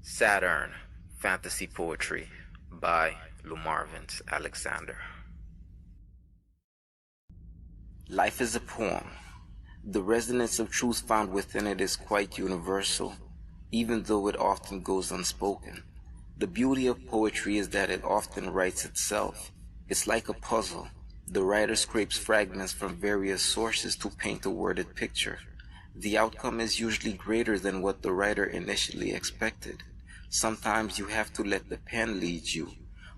SATURN Fantasy Poetry by Lumarvens Alexander. Life is a poem. The resonance of truth found within it is quite universal, even though it often goes unspoken. The beauty of poetry is that it often writes itself. It's like a puzzle. The writer scrapes fragments from various sources to paint a worded picture. The outcome is usually greater than what the writer initially expected. Sometimes you have to let the pen lead you.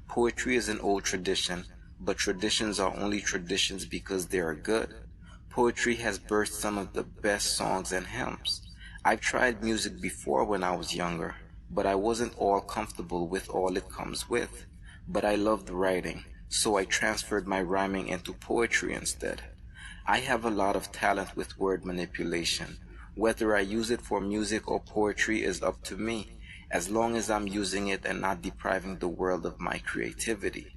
Poetry is an old tradition, but traditions are only traditions because they are good. Poetry has birthed some of the best songs and hymns. I've tried music before when I was younger, but I wasn't all comfortable with all it comes with. But I loved writing, so I transferred my rhyming into poetry instead. I have a lot of talent with word manipulation. Whether I use it for music or poetry is up to me, as long as I'm using it and not depriving the world of my creativity.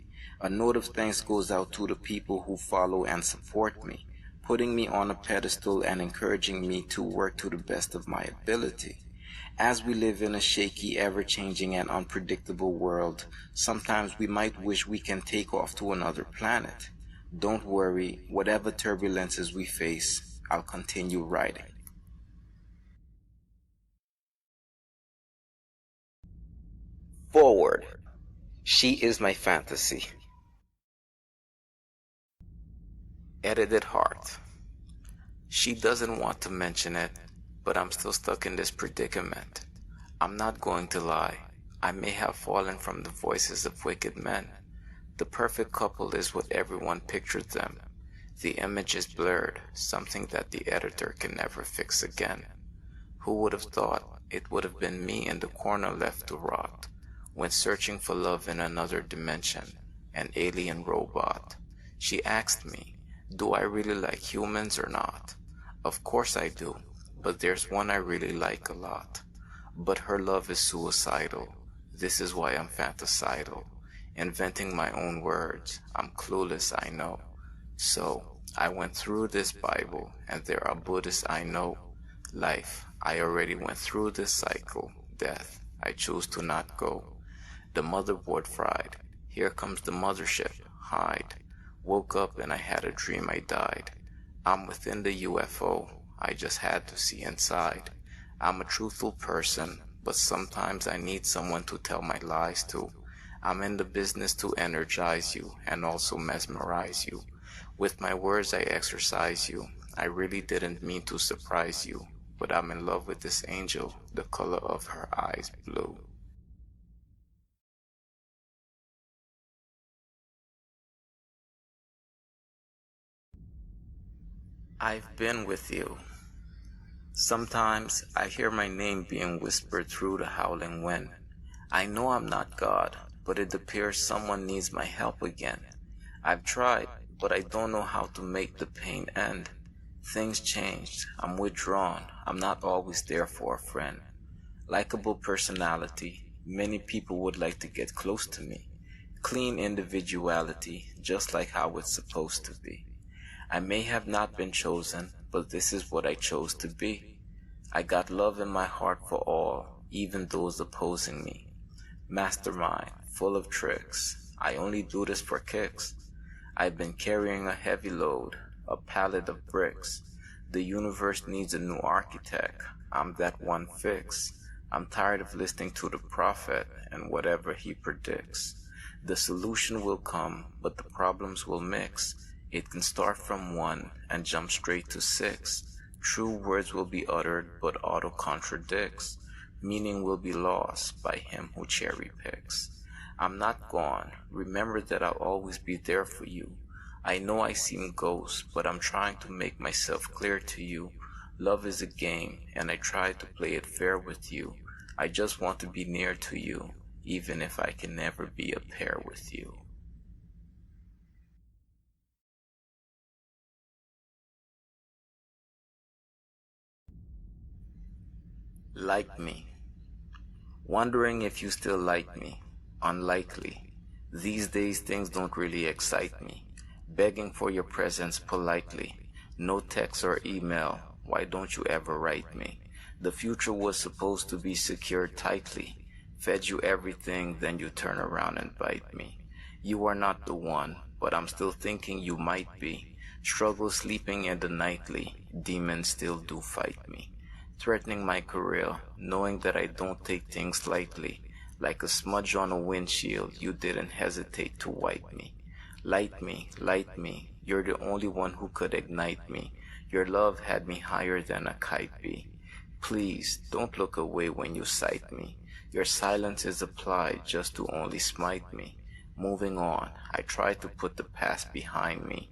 A note of thanks goes out to the people who follow and support me, putting me on a pedestal and encouraging me to work to the best of my ability. As we live in a shaky, ever-changing and unpredictable world, sometimes we might wish we can take off to another planet. Don't worry, whatever turbulences we face, I'll continue writing. Forward. She is my fantasy. Edited heart. She doesn't want to mention it, but I'm still stuck in this predicament. I'm not going to lie. I may have fallen from the voices of wicked men. The perfect couple is what everyone pictured them. The image is blurred, something that the editor can never fix again. Who would have thought it would have been me in the corner left to rot, when searching for love in another dimension, an alien robot? She asked me, do I really like humans or not? Of course I do, but there's one I really like a lot. But her love is suicidal. This is why I'm fantasidal. Inventing my own words. I'm clueless, I know. So, I went through this Bible, and there are Buddhists I know. Life, I already went through this cycle. Death, I choose to not go. The motherboard fried. Here comes the mothership. Hide. Woke up and I had a dream I died. I'm within the UFO. I just had to see inside. I'm a truthful person, but sometimes I need someone to tell my lies to. I'm in the business to energize you and also mesmerize you. With my words I exercise you. I really didn't mean to surprise you, but I'm in love with this angel, the color of her eyes blue. I've been with you. Sometimes I hear my name being whispered through the howling wind. I know I'm not God, but it appears someone needs my help again. I've tried, but I don't know how to make the pain end. Things changed. I'm withdrawn. I'm not always there for a friend. Likeable personality. Many people would like to get close to me. Clean individuality, just like how it's supposed to be. I may have not been chosen, but this is what I chose to be. I got love in my heart for all, even those opposing me. Mastermind, full of tricks. I only do this for kicks. I've been carrying a heavy load, a pallet of bricks. The universe needs a new architect. I'm that one fix. I'm tired of listening to the prophet and whatever he predicts. The solution will come, but the problems will mix. It can start from 1 and jump straight to 6. True words will be uttered, but auto contradicts. Meaning will be lost by him who cherry picks. I'm not gone. Remember that I'll always be there for you. I know I seem ghost, but I'm trying to make myself clear to you. Love is a game, and I try to play it fair with you. I just want to be near to you, even if I can never be a pair with you. Like me. Wondering if you still like me. Unlikely. These days things don't really excite me. Begging for your presence politely. No text or email. Why don't you ever write me? The future was supposed to be secured tightly. Fed you everything, then you turn around and bite me. You are not the one, but I'm still thinking you might be. Struggle sleeping in the nightly, demons still do fight me. Threatening my career, knowing that I don't take things lightly. Like a smudge on a windshield, you didn't hesitate to wipe me. Light me, you're the only one who could ignite me. Your love had me higher than a kite bee. Please, don't look away when you sight me. Your silence is applied just to only smite me. Moving on, I try to put the past behind me.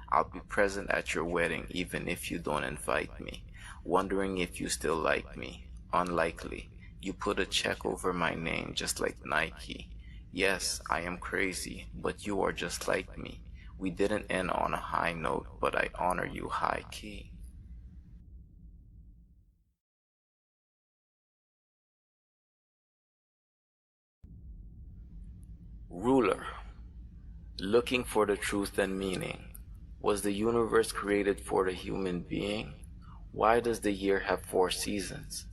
I'll be present at your wedding even if you don't invite me. Wondering if you still like me. Unlikely. You put a check over my name just like Nike. Yes, I am crazy, but you are just like me. We didn't end on a high note, but I honor you high key. Ruler. Looking for the truth and meaning. Was the universe created for the human being? Why does the year have 4 seasons?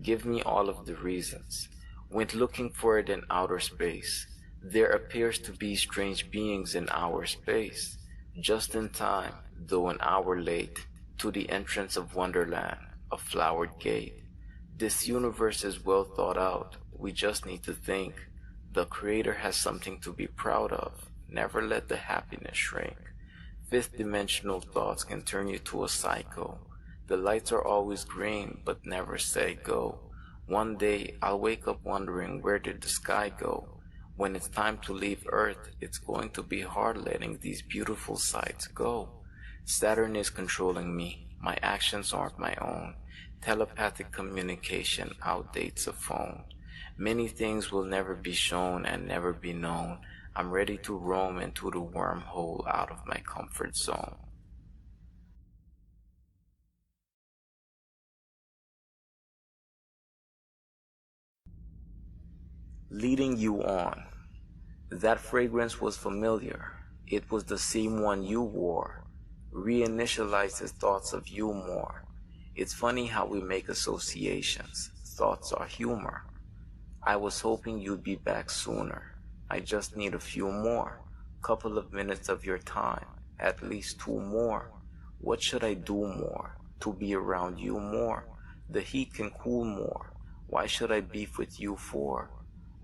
Give me all of the reasons. Went looking for it in outer space. There appears to be strange beings in our space. Just in time, though an hour late, to the entrance of Wonderland, a flowered gate. This universe is well thought out. We just need to think. The Creator has something to be proud of. Never let the happiness shrink. Fifth dimensional thoughts can turn you to a psycho. The lights are always green, but never say go. One day, I'll wake up wondering where did the sky go? When it's time to leave Earth, it's going to be hard letting these beautiful sights go. Saturn is controlling me. My actions aren't my own. Telepathic communication outdates a phone. Many things will never be shown and never be known. I'm ready to roam into the wormhole out of my comfort zone. Leading you on. That fragrance was familiar. It was the same one you wore. Reinitializes thoughts of you more. It's funny how we make associations. Thoughts are humor. I was hoping you'd be back sooner. I just need a few more. Couple of minutes of your time. At least 2 more. What should I do more? To be around you more. The heat can cool more. Why should I beef with you for?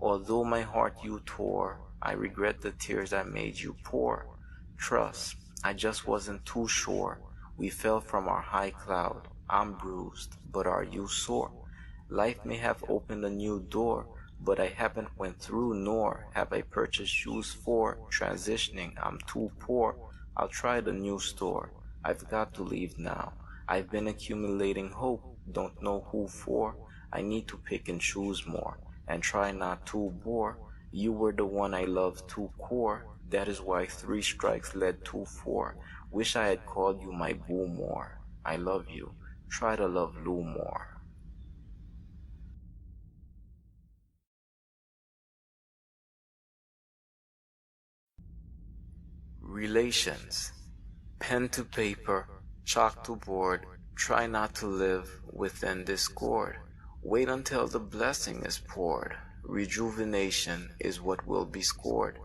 Although my heart you tore, I regret the tears I made you pour. Trust, I just wasn't too sure. We fell from our high cloud. I'm bruised, but are you sore? Life may have opened a new door, but I haven't went through, nor have I purchased shoes for transitioning. I'm too poor. I'll try the new store. I've got to leave now. I've been accumulating hope, don't know who for. I need to pick and choose more, and try not to bore. You were the one I loved to core. That is why 3 strikes led to 4. Wish I had called you my boo more. I love you. Try to love Lou more. Relations. Pen to paper, chalk to board. Try not to live within discord. Wait until the blessing is poured. Rejuvenation is what will be scored.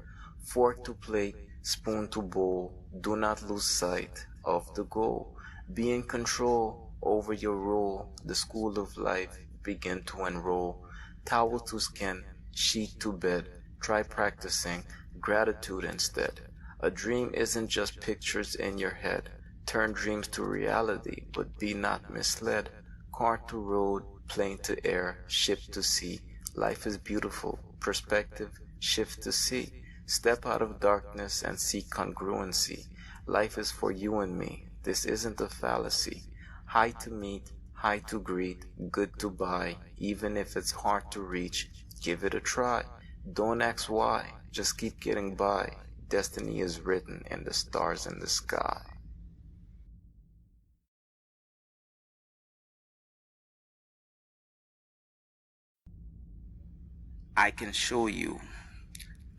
Fork to plate, spoon to bowl. Do not lose sight of the goal. Be in control over your role. The school of life begin to enroll. Towel to skin, sheet to bed. Try practicing gratitude instead. A dream isn't just pictures in your head. Turn dreams to reality, but be not misled. Car to road, plane to air, ship to sea. Life is beautiful. Perspective, shift to see. Step out of darkness and seek congruency. Life is for you and me. This isn't a fallacy. High to meet, high to greet, good to buy. Even if it's hard to reach, give it a try. Don't ask why, just keep getting by. Destiny is written in the stars in the sky. I can show you.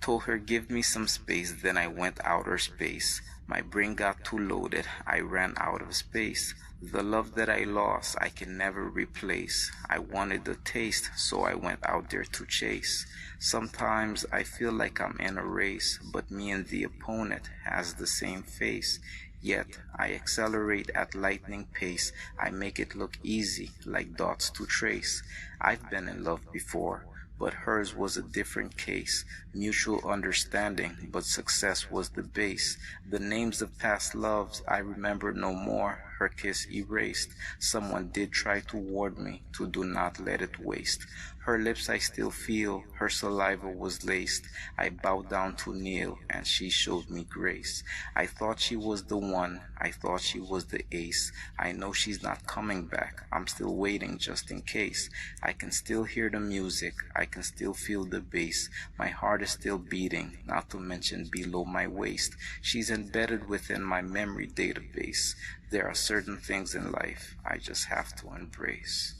Told her give me some space, then I went outer space. My brain got too loaded, I ran out of space. The love that I lost, I can never replace. I wanted the taste, so I went out there to chase. Sometimes I feel like I'm in a race, but me and the opponent has the same face. Yet I accelerate at lightning pace. I make it look easy, like dots to trace. I've been in love before, but hers was a different case. Mutual understanding, but success was the base. The names of past loves I remember no more. Her kiss erased. Someone did try to warn me to do not let it waste. Her lips I still feel, her saliva was laced. I bowed down to kneel, and she showed me grace. I thought she was the one, I thought she was the ace. I know she's not coming back, I'm still waiting just in case. I can still hear the music, I can still feel the bass. My heart is still beating, not to mention below my waist. She's embedded within my memory database. There are certain things in life I just have to embrace.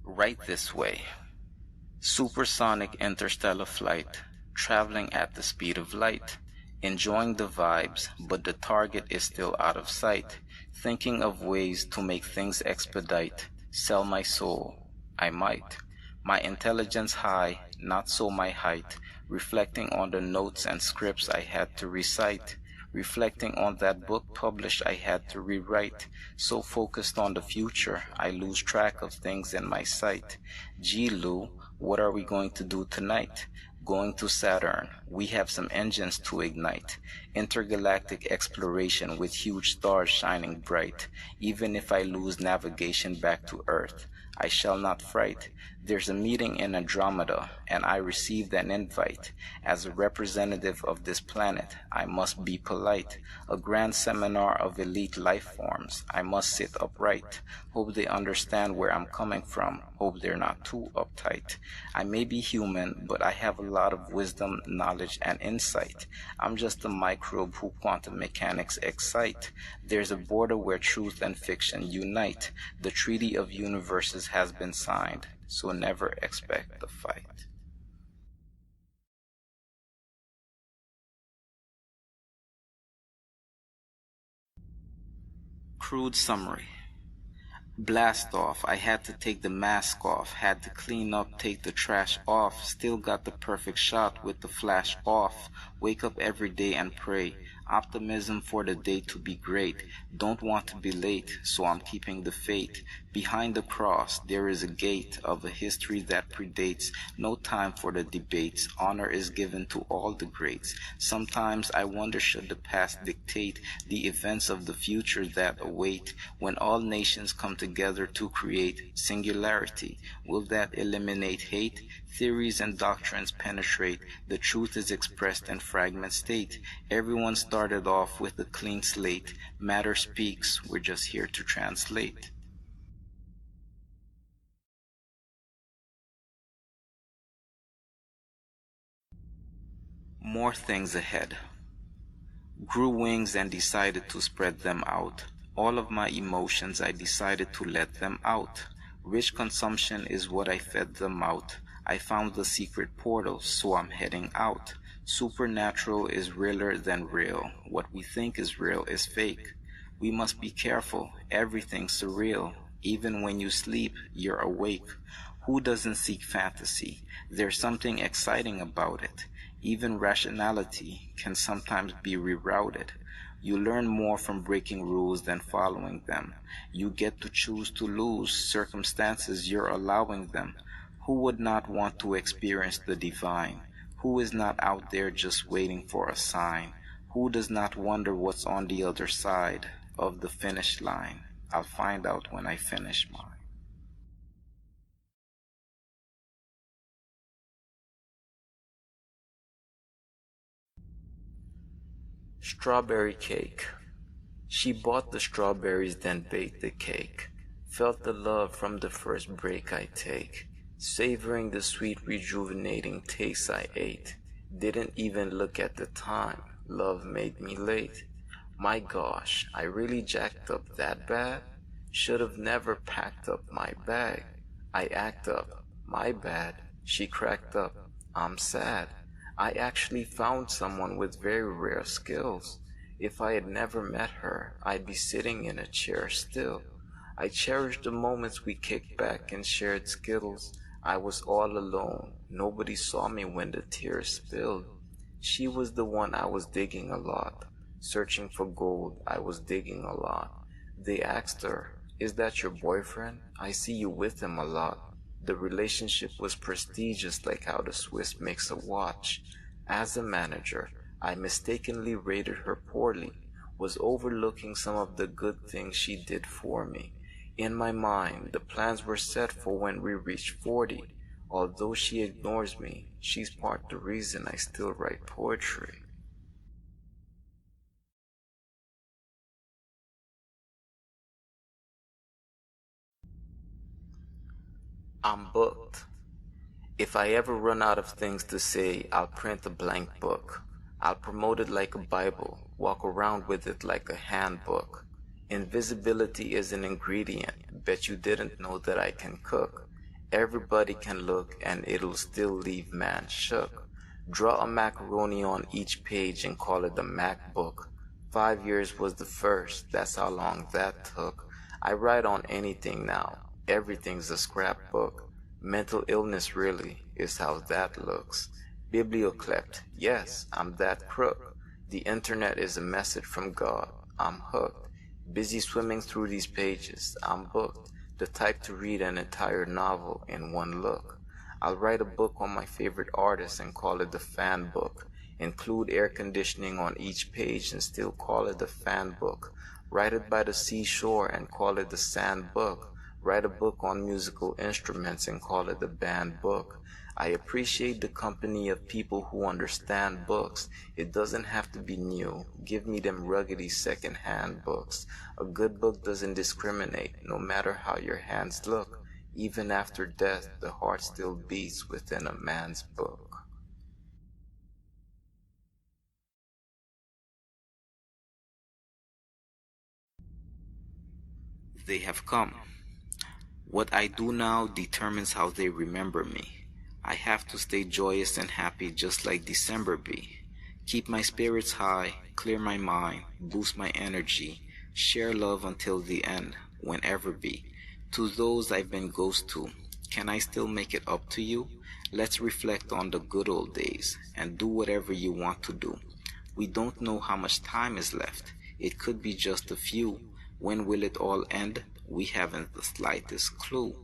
Right this way. Supersonic interstellar flight, traveling at the speed of light, enjoying the vibes, but the target is still out of sight, thinking of ways to make things expedite, sell my soul, I might. My intelligence high, not so my height, reflecting on the notes and scripts I had to recite, reflecting on that book published I had to rewrite, so focused on the future I lose track of things in my sight. Gee Lou, what are we going to do tonight? Going to Saturn, we have some engines to ignite. Intergalactic exploration with huge stars shining bright. Even if I lose navigation back to Earth, I shall not fright. There's a meeting in Andromeda, and I received an invite. As a representative of this planet, I must be polite. A grand seminar of elite life forms. I must sit upright. Hope they understand where I'm coming from. Hope they're not too uptight. I may be human, but I have a lot of wisdom, knowledge, and insight. I'm just a microbe who quantum mechanics excite. There's a border where truth and fiction unite. The Treaty of Universes has been signed, so never expect the fight. Crude summary. Blast off, I had to take the mask off, had to clean up, take the trash off, still got the perfect shot with the flash off. Wake up every day and pray, optimism for the day to be great. Don't want to be late, so I'm keeping the faith. Behind the cross, there is a gate of a history that predates. No time for the debates, honor is given to all the greats. Sometimes I wonder, should the past dictate the events of the future that await? When all nations come together to create singularity, will that eliminate hate? Theories and doctrines penetrate, the truth is expressed in fragment state. Everyone started off with a clean slate. Matter speaks, we're just here to translate. More things ahead. Grew wings and decided to spread them out. All of my emotions, I decided to let them out. Rich consumption is what I fed them out. I found the secret portal, so I'm heading out. Supernatural is realer than real. What we think is real is fake. We must be careful, everything's surreal. Even when you sleep, you're awake. Who doesn't seek fantasy? There's something exciting about it. Even rationality can sometimes be rerouted. You learn more from breaking rules than following them. You get to choose to lose circumstances you're allowing them. Who would not want to experience the divine? Who is not out there just waiting for a sign? Who does not wonder what's on the other side of the finish line? I'll find out when I finish mine. Strawberry cake. She bought the strawberries, then baked the cake. Felt the love from the first break I take. Savoring the sweet rejuvenating taste I ate. Didn't even look at the time. Love made me late. My gosh, I really jacked up that bad? Should've never packed up my bag. I act up. My bad. She cracked up. I'm sad. I actually found someone with very rare skills. If I had never met her, I'd be sitting in a chair still. I cherished the moments we kicked back and shared skittles. I was all alone. Nobody saw me when the tears spilled. She was the one I was digging a lot. Searching for gold, I was digging a lot. They asked her, "Is that your boyfriend? I see you with him a lot." The relationship was prestigious like how the Swiss makes a watch. As a manager, I mistakenly rated her poorly, was overlooking some of the good things she did for me. In my mind, the plans were set for when we reached 40. Although she ignores me, she's part the reason I still write poetry. I'm booked. If I ever run out of things to say, I'll print a blank book. I'll promote it like a Bible, walk around with it like a handbook. Invisibility is an ingredient. Bet you didn't know that I can cook. Everybody can look and it'll still leave man shook. Draw a macaroni on each page and call it a MacBook. 5 years was the first, that's how long that took. I write on anything now. Everything's a scrapbook. Mental illness really is how that looks. Biblioclept, yes, I'm that crook. The internet is a message from God. I'm hooked. Busy swimming through these pages. I'm booked. The type to read an entire novel in one look. I'll write a book on my favorite artist and call it the fan book. Include air conditioning on each page and still call it the fan book. Write it by the seashore and call it the sand book. Write a book on musical instruments and call it the band book. I appreciate the company of people who understand books. It doesn't have to be new. Give me them ruggedy second-hand books. A good book doesn't discriminate, no matter how your hands look. Even after death, the heart still beats within a man's book. They have come. What I do now determines how they remember me. I have to stay joyous and happy just like December be. Keep my spirits high, clear my mind, boost my energy, share love until the end, whenever be. To those I've been ghost to, can I still make it up to you? Let's reflect on the good old days and do whatever you want to do. We don't know how much time is left. It could be just a few. When will it all end? We haven't the slightest clue.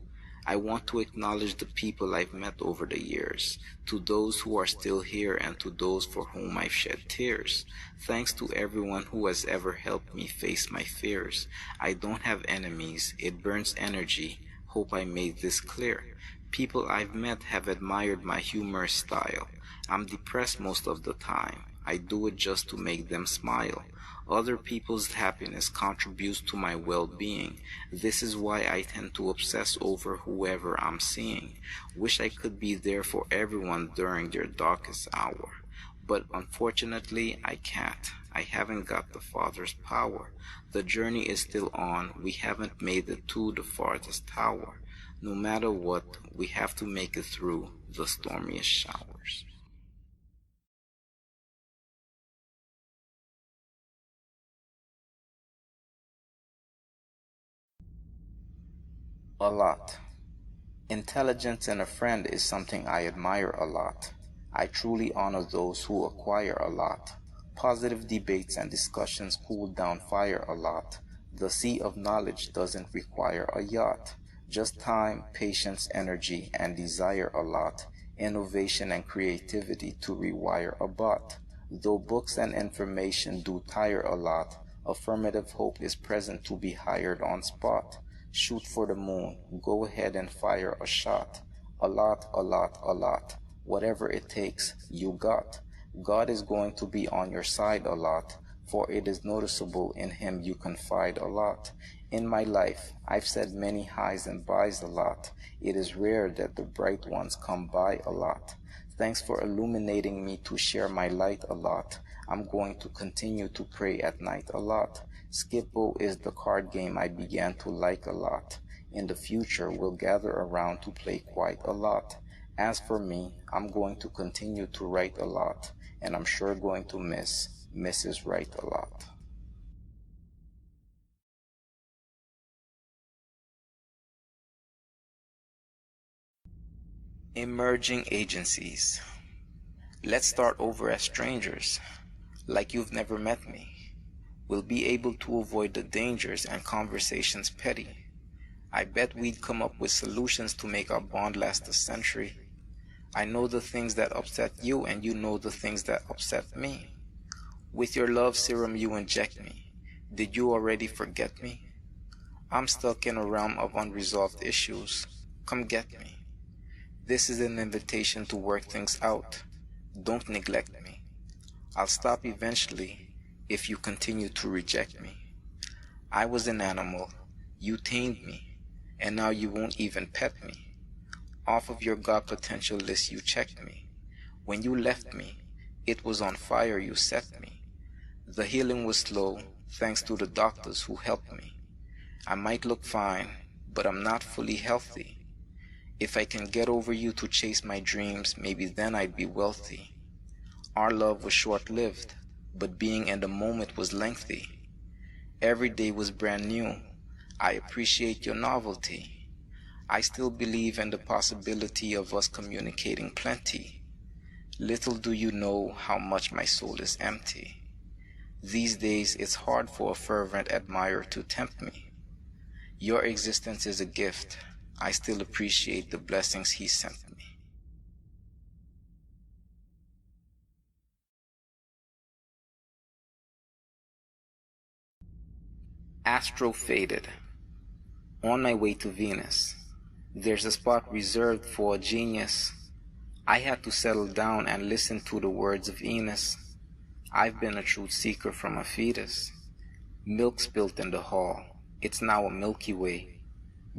I want to acknowledge the people I've met over the years, to those who are still here and to those for whom I've shed tears. Thanks to everyone who has ever helped me face my fears. I don't have enemies, it burns energy. Hope I made this clear. People I've met have admired my humorous style. I'm depressed most of the time. I do it just to make them smile. Other people's happiness contributes to my well-being. This is why I tend to obsess over whoever I'm seeing. Wish I could be there for everyone during their darkest hour. But unfortunately, I can't. I haven't got the Father's power. The journey is still on. We haven't made it to the farthest tower. No matter what, we have to make it through the stormiest showers. A lot. Intelligence in a friend is something I admire a lot. I truly honor those who acquire a lot. Positive debates and discussions cool down fire a lot. The sea of knowledge doesn't require a yacht. Just time, patience, energy, and desire a lot. Innovation and creativity to rewire a bot. Though books and information do tire a lot, affirmative hope is present to be hired on spot. Shoot for the moon, go ahead and fire a shot. A lot, a lot, a lot. Whatever it takes, you got. God is going to be on your side a lot, for it is noticeable in Him you confide a lot. In my life, I've said many highs and byes a lot. It is rare that the bright ones come by a lot. Thanks for illuminating me to share my light a lot. I'm going to continue to pray at night a lot. Skippo is the card game I began to like a lot. In the future, we'll gather around to play quite a lot. As for me, I'm going to continue to write a lot, and I'm sure going to miss Mrs. Wright a lot. Emerging agencies. Let's start over as strangers, like you've never met me. We'll be able to avoid the dangers and conversations petty. I bet we'd come up with solutions to make our bond last a century. I know the things that upset you, and you know the things that upset me. With your love serum you inject me. Did you already forget me? I'm stuck in a realm of unresolved issues. Come get me. This is an invitation to work things out. Don't neglect me. I'll stop eventually if you continue to reject me. I was an animal. You tamed me. And now you won't even pet me. Off of your God potential list you checked me. When you left me, it was on fire you set me. The healing was slow, thanks to the doctors who helped me. I might look fine, but I'm not fully healthy. If I can get over you to chase my dreams, maybe then I'd be wealthy. Our love was short-lived, but being in the moment was lengthy. Every day was brand new. I appreciate your novelty. I still believe in the possibility of us communicating plenty. Little do you know how much my soul is empty. These days it's hard for a fervent admirer to tempt me. Your existence is a gift. I still appreciate the blessings he sent me. Astro faded. On my way to Venus. There's a spot reserved for a genius. I had to settle down and listen to the words of Enos. I've been a truth seeker from a fetus. Milk spilt in the hall. It's now a Milky Way.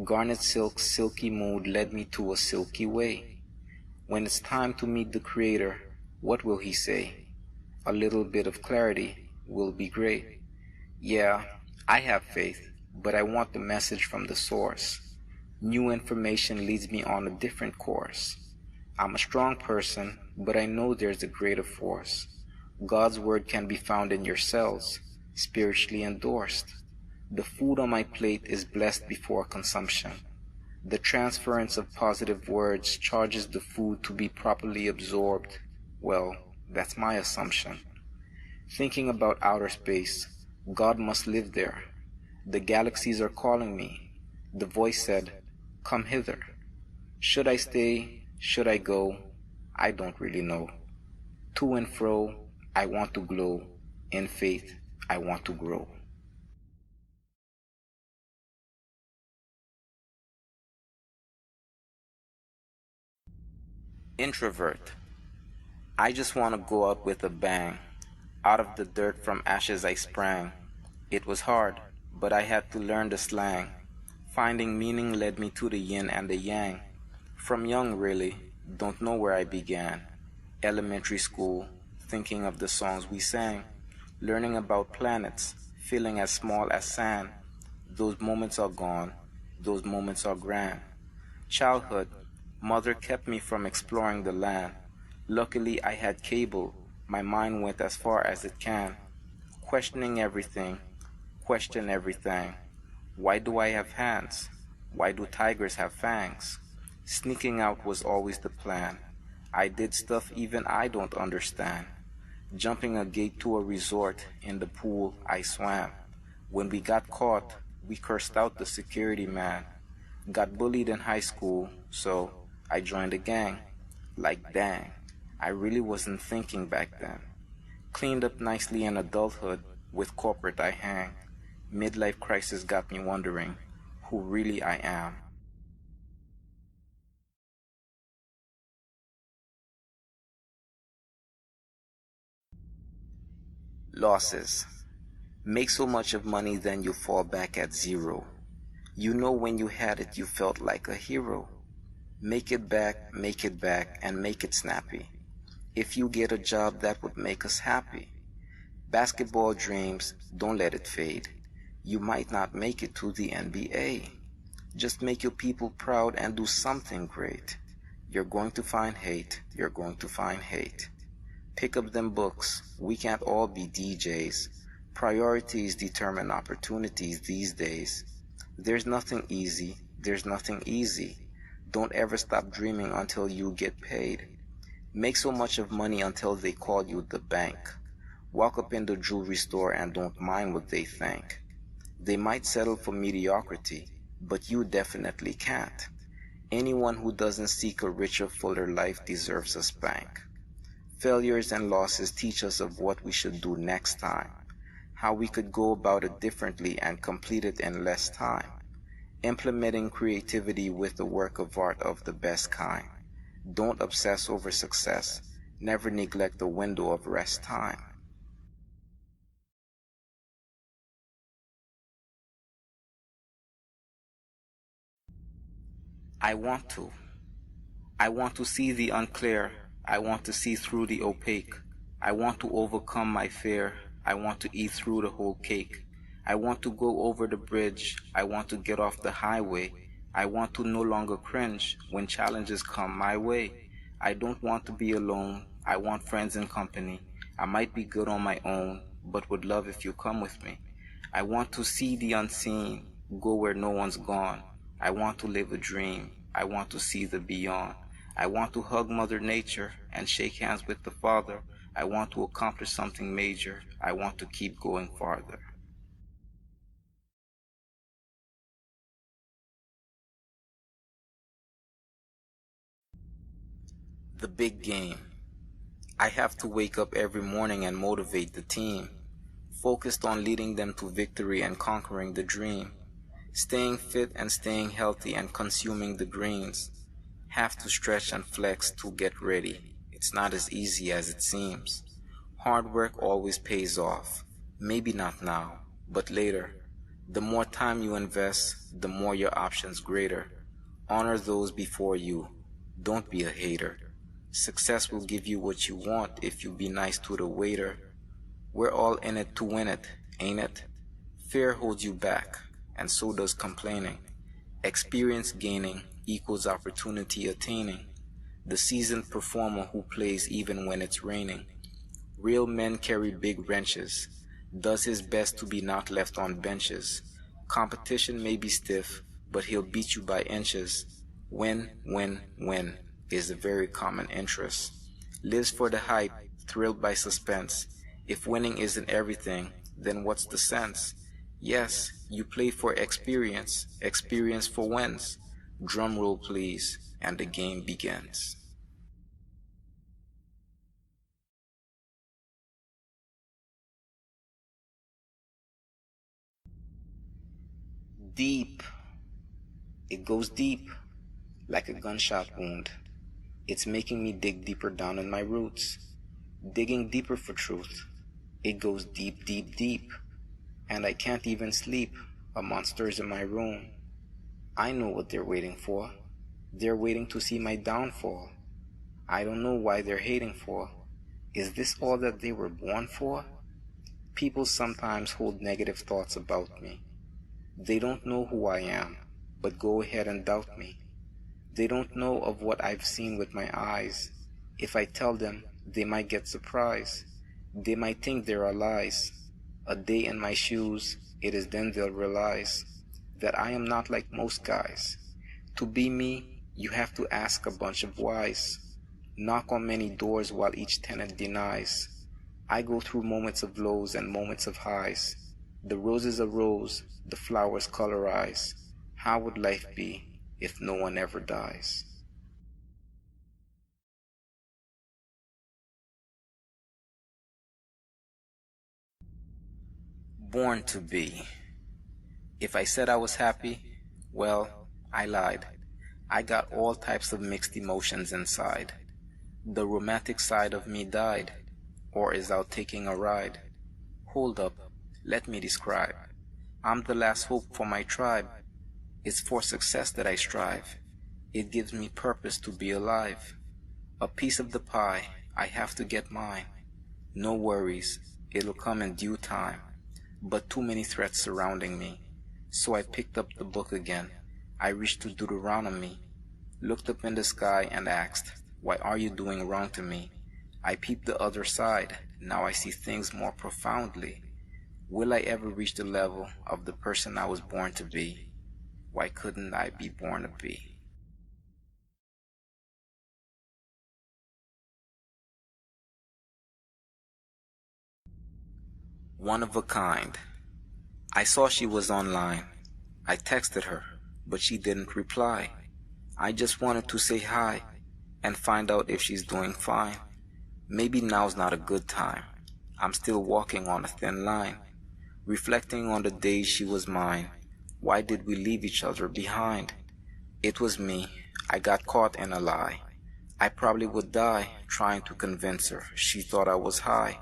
Garnet silk's silky mood led me to a silky way. When it's time to meet the Creator, what will he say? A little bit of clarity will be great. Yeah, I have faith, but I want the message from the source. New information leads me on a different course. I'm a strong person, but I know there's a greater force. God's word can be found in your cells, spiritually endorsed. The food on my plate is blessed before consumption. The transference of positive words charges the food to be properly absorbed. Well, that's my assumption. Thinking about outer space, God must live there. The galaxies are calling me. The voice said, "Come hither." Should I stay? Should I go? I don't really know. To and fro, I want to glow. In faith, I want to grow. Introvert. I just want to go out with a bang. Out of the dirt from ashes I sprang. It was hard, but I had to learn the slang. Finding meaning led me to the yin and the yang. From young really, don't know where I began. Elementary school, thinking of the songs we sang. Learning about planets, feeling as small as sand. Those moments are gone, those moments are grand. Childhood, mother kept me from exploring the land. Luckily I had cable, my mind went as far as it can. Questioning everything, question everything. Why do I have hands? Why do tigers have fangs? Sneaking out was always the plan. I did stuff even I don't understand. Jumping a gate to a resort, in the pool I swam. When we got caught, we cursed out the security man. Got bullied in high school, so I joined a gang. Like dang, I really wasn't thinking back then. Cleaned up nicely in adulthood, with corporate I hang. Midlife crisis got me wondering who really I am. Losses. Make so much of money then you fall back at zero. You know when you had it you felt like a hero. Make it back, and make it snappy. If you get a job that would make us happy. Basketball dreams, don't let it fade. You might not make it to the NBA. Just make your people proud and do something great. You're going to find hate, you're going to find hate. Pick up them books, we can't all be DJs. Priorities determine opportunities these days. There's nothing easy, there's nothing easy. Don't ever stop dreaming until you get paid. Make so much of money until they call you the bank. Walk up in the jewelry store and don't mind what they think. They might settle for mediocrity, but you definitely can't. Anyone who doesn't seek a richer, fuller life deserves a spank. Failures and losses teach us of what we should do next time, how we could go about it differently and complete it in less time. Implementing creativity with a work of art of the best kind. Don't obsess over success. Never neglect the window of rest time. I want to. I want to see the unclear. I want to see through the opaque. I want to overcome my fear. I want to eat through the whole cake. I want to go over the bridge. I want to get off the highway. I want to no longer cringe when challenges come my way. I don't want to be alone. I want friends and company. I might be good on my own, but would love if you come with me. I want to see the unseen, go where no one's gone. I want to live a dream. I want to see the beyond. I want to hug Mother Nature and shake hands with the Father. I want to accomplish something major. I want to keep going farther. The big game. I have to wake up every morning and motivate the team, focused on leading them to victory and conquering the dream, staying fit and staying healthy and consuming the greens. Have to stretch and flex to get ready. It's not as easy as it seems. Hard work always pays off. Maybe not now, but later. The more time you invest, the more your options greater. Honor those before you. Don't be a hater. Success will give you what you want if you be nice to the waiter. We're all in it to win it, ain't it? Fear holds you back, and so does complaining. Experience gaining equals opportunity attaining. The seasoned performer who plays even when it's raining. Real men carry big wrenches, does his best to be not left on benches. Competition may be stiff, but he'll beat you by inches. Win, win is a very common interest. Lives for the hype, thrilled by suspense. If winning isn't everything, then what's the sense? Yes, you play for experience, experience for wins. Drum roll please, and the game begins. Deep. It goes deep, like a gunshot wound. It's making me dig deeper down in my roots, digging deeper for truth. It goes deep, deep, deep, and I can't even sleep. A monster's in my room. I know what they're waiting for. They're waiting to see my downfall. I don't know why they're hating for. Is this all that they were born for? People sometimes hold negative thoughts about me. They don't know who I am, but go ahead and doubt me. They don't know of what I've seen with my eyes. If I tell them, they might get surprised. They might think there are lies. A day in my shoes, it is then they'll realize that I am not like most guys. To be me, you have to ask a bunch of whys. Knock on many doors while each tenant denies. I go through moments of lows and moments of highs. The rose is a rose, the flowers colorize. How would life be if no one ever dies? Born to be. If I said I was happy, well, I lied. I got all types of mixed emotions inside. The romantic side of me died, or is out taking a ride. Hold up, let me describe. I'm the last hope for my tribe. It's for success that I strive. It gives me purpose to be alive. A piece of the pie, I have to get mine. No worries, it'll come in due time. But too many threats surrounding me. So I picked up the book again. I reached to Deuteronomy. Looked up in the sky and asked, "Why are you doing wrong to me?" I peeped the other side. Now I see things more profoundly. Will I ever reach the level of the person I was born to be? Why couldn't I be born to be? One of a kind. I saw she was online. I texted her, but she didn't reply. I just wanted to say hi and find out if she's doing fine. Maybe now's not a good time. I'm still walking on a thin line, reflecting on the days she was mine. Why did we leave each other behind? It was me. I got caught in a lie. I probably would die trying to convince her she thought I was high.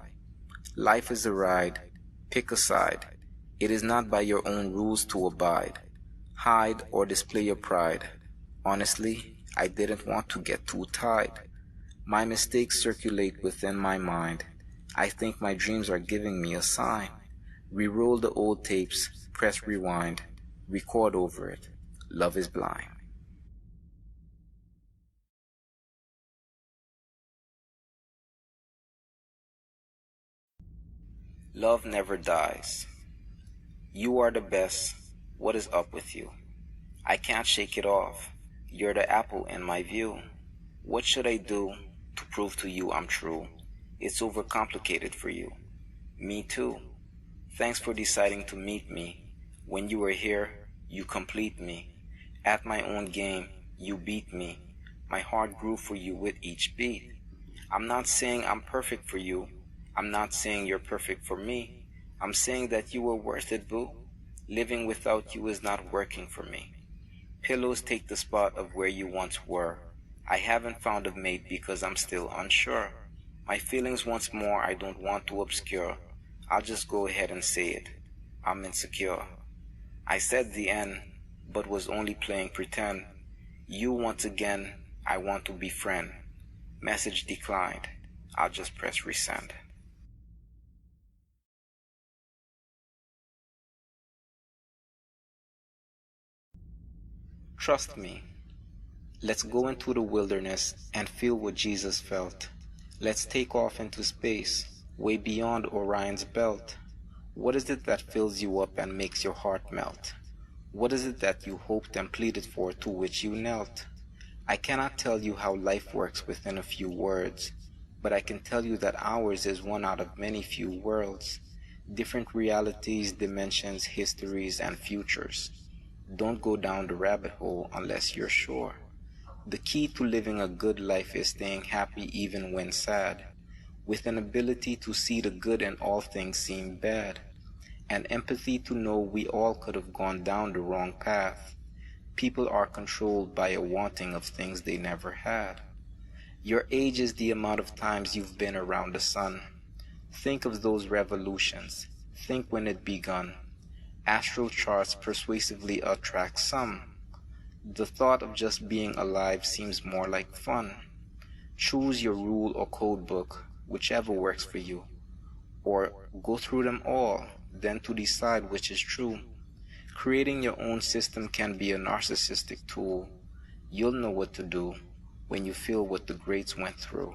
Life is a ride. Pick a side. It is not by your own rules to abide. Hide or display your pride. Honestly, I didn't want to get too tied. My mistakes circulate within my mind. I think my dreams are giving me a sign. Reroll the old tapes, press rewind, record over it. Love is blind. Love never dies. You are the best. What is up with you? I can't shake it off. You're the apple in my view. What should I do to prove to you I'm true? It's overcomplicated for you. Me too. Thanks for deciding to meet me. When you were here, you complete me. At my own game, you beat me. My heart grew for you with each beat. I'm not saying I'm perfect for you. I'm not saying you're perfect for me. I'm saying that you were worth it, boo. Living without you is not working for me. Pillows take the spot of where you once were. I haven't found a mate because I'm still unsure. My feelings once more I don't want to obscure. I'll just go ahead and say it. I'm insecure. I said the end, but was only playing pretend. You once again, I want to befriend. Message declined. I'll just press resend. Trust me. Let's go into the wilderness and feel what Jesus felt. Let's take off into space, way beyond Orion's belt. What is it that fills you up and makes your heart melt? What is it that you hoped and pleaded for, to which you knelt? I cannot tell you how life works within a few words, but I can tell you that ours is one out of many few worlds. Different realities, dimensions, histories, and futures. Don't go down the rabbit hole unless you're sure. The key to living a good life is staying happy even when sad, with an ability to see the good in all things seem bad, and empathy to know we all could have gone down the wrong path. People are controlled by a wanting of things they never had. Your age is the amount of times you've been around the sun. Think of those revolutions. Think when it begun. Astral charts persuasively attract some. The thought of just being alive seems more like fun. Choose your rule or code book, whichever works for you. Or go through them all, then to decide which is true. Creating your own system can be a narcissistic tool. You'll know what to do when you feel what the greats went through.